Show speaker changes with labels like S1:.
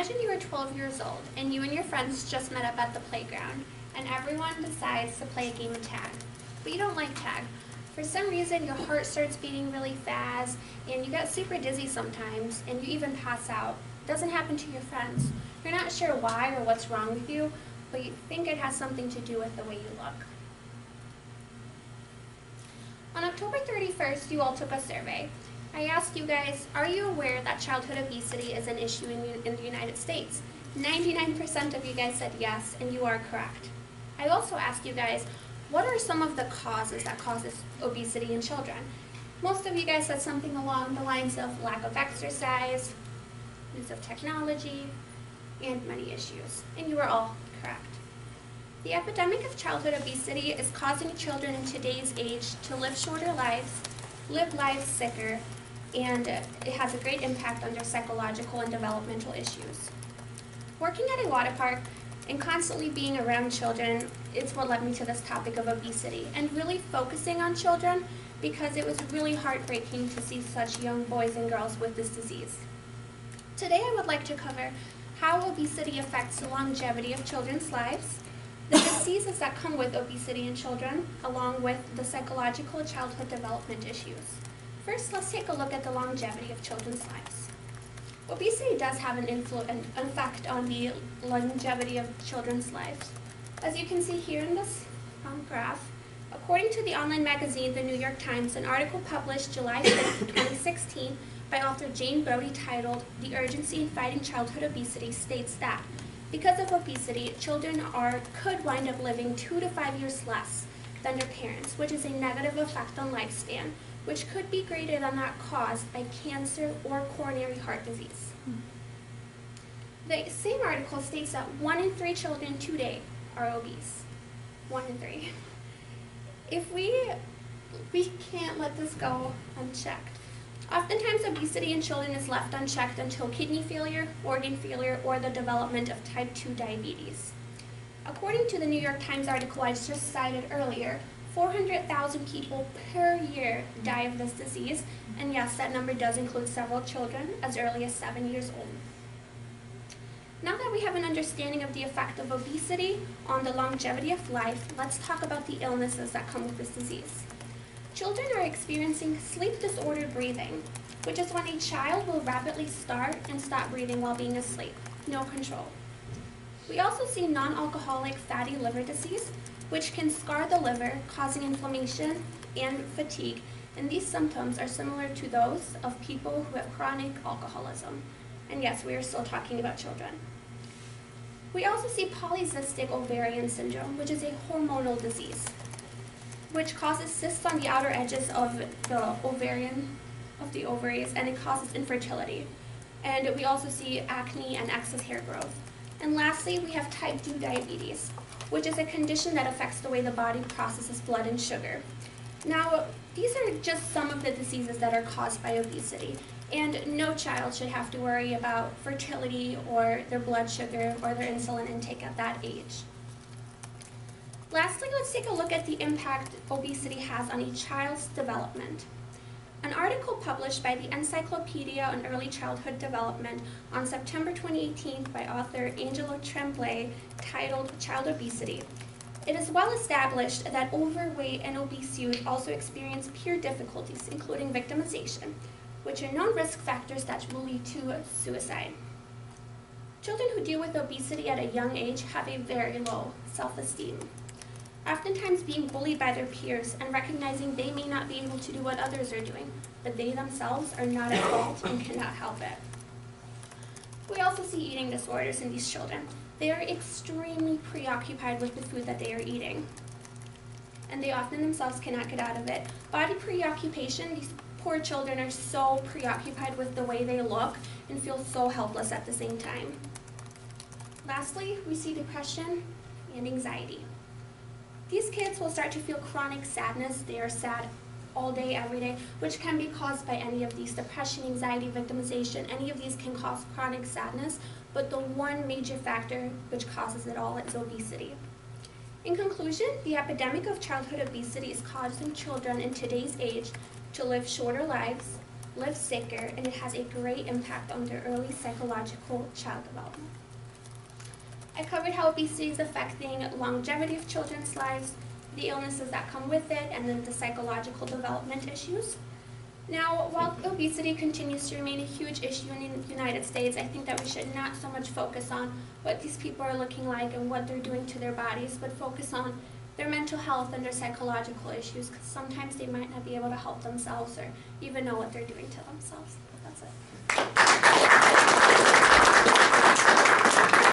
S1: Imagine you are 12 years old and you and your friends just met up at the playground and everyone decides to play a game of tag. But you don't like tag. For some reason your heart starts beating really fast and you get super dizzy sometimes and you even pass out. It doesn't happen to your friends. You're not sure why or what's wrong with you, but you think it has something to do with the way you look. On October 31st, you all took a survey. I asked you guys, are you aware that childhood obesity is an issue in the United States? 99% of you guys said yes, and you are correct. I also asked you guys, what are some of the causes that causes obesity in children? Most of you guys said something along the lines of lack of exercise, use of technology, and money issues, and you were all correct. The epidemic of childhood obesity is causing children in today's age to live shorter lives, live lives sicker, and it has a great impact on their psychological and developmental issues. Working at a water park and constantly being around children is what led me to this topic of obesity and really focusing on children because it was really heartbreaking to see such young boys and girls with this disease. Today I would like to cover how obesity affects the longevity of children's lives, the diseases that come with obesity in children, along with the psychological childhood development issues. First, let's take a look at the longevity of children's lives. Obesity does have an effect on the longevity of children's lives. As you can see here in this graph, according to the online magazine The New York Times, an article published July 5, 2016 by author Jane Brody titled "The Urgency in Fighting Childhood Obesity" states that because of obesity, children could wind up living 2 to 5 years less than their parents, which is a negative effect on lifespan, which could be greater than that caused by cancer or coronary heart disease. The same article states that 1 in 3 children today are obese. 1 in 3. If we can't let this go unchecked. Oftentimes, obesity in children is left unchecked until kidney failure, organ failure, or the development of type 2 diabetes. According to the New York Times article I just cited earlier, 400,000 people per year die of this disease, and yes, that number does include several children as early as 7 years old. Now that we have an understanding of the effect of obesity on the longevity of life, let's talk about the illnesses that come with this disease. Children are experiencing sleep-disordered breathing, which is when a child will rapidly start and stop breathing while being asleep. No control. We also see non-alcoholic fatty liver disease, which can scar the liver, causing inflammation and fatigue, and these symptoms are similar to those of people who have chronic alcoholism. And yes, we are still talking about children. We also see polycystic ovarian syndrome, which is a hormonal disease, which causes cysts on the outer edges of the ovaries, and it causes infertility. And we also see acne and excess hair growth. And lastly, we have type 2 diabetes, which is a condition that affects the way the body processes blood and sugar. Now, these are just some of the diseases that are caused by obesity, and no child should have to worry about fertility or their blood sugar or their insulin intake at that age. Lastly, let's take a look at the impact obesity has on a child's development. An article published by the Encyclopedia on Early Childhood Development on September 2018 by author Angelo Tremblay titled "Child Obesity." It is well established that overweight and obese youth also experience peer difficulties, including victimization, which are known risk factors that will lead to suicide. Children who deal with obesity at a young age have a very low self-esteem, oftentimes being bullied by their peers and recognizing they may not be able to do what others are doing, but they themselves are not at fault and cannot help it. We also see eating disorders in these children. They are extremely preoccupied with the food that they are eating, and they often themselves cannot get out of it. Body preoccupation, these poor children are so preoccupied with the way they look and feel so helpless at the same time. Lastly, we see depression and anxiety. These kids will start to feel chronic sadness. They are sad all day, every day, which can be caused by any of these: depression, anxiety, victimization. Any of these can cause chronic sadness, but the one major factor which causes it all is obesity. In conclusion, the epidemic of childhood obesity is causing children in today's age to live shorter lives, live sicker, and it has a great impact on their early psychological child development. I covered how obesity is affecting longevity of children's lives, the illnesses that come with it, and then the psychological development issues. Now, while obesity continues to remain a huge issue in the United States, I think that we should not so much focus on what these people are looking like and what they're doing to their bodies, but focus on their mental health and their psychological issues, because sometimes they might not be able to help themselves or even know what they're doing to themselves. That's it.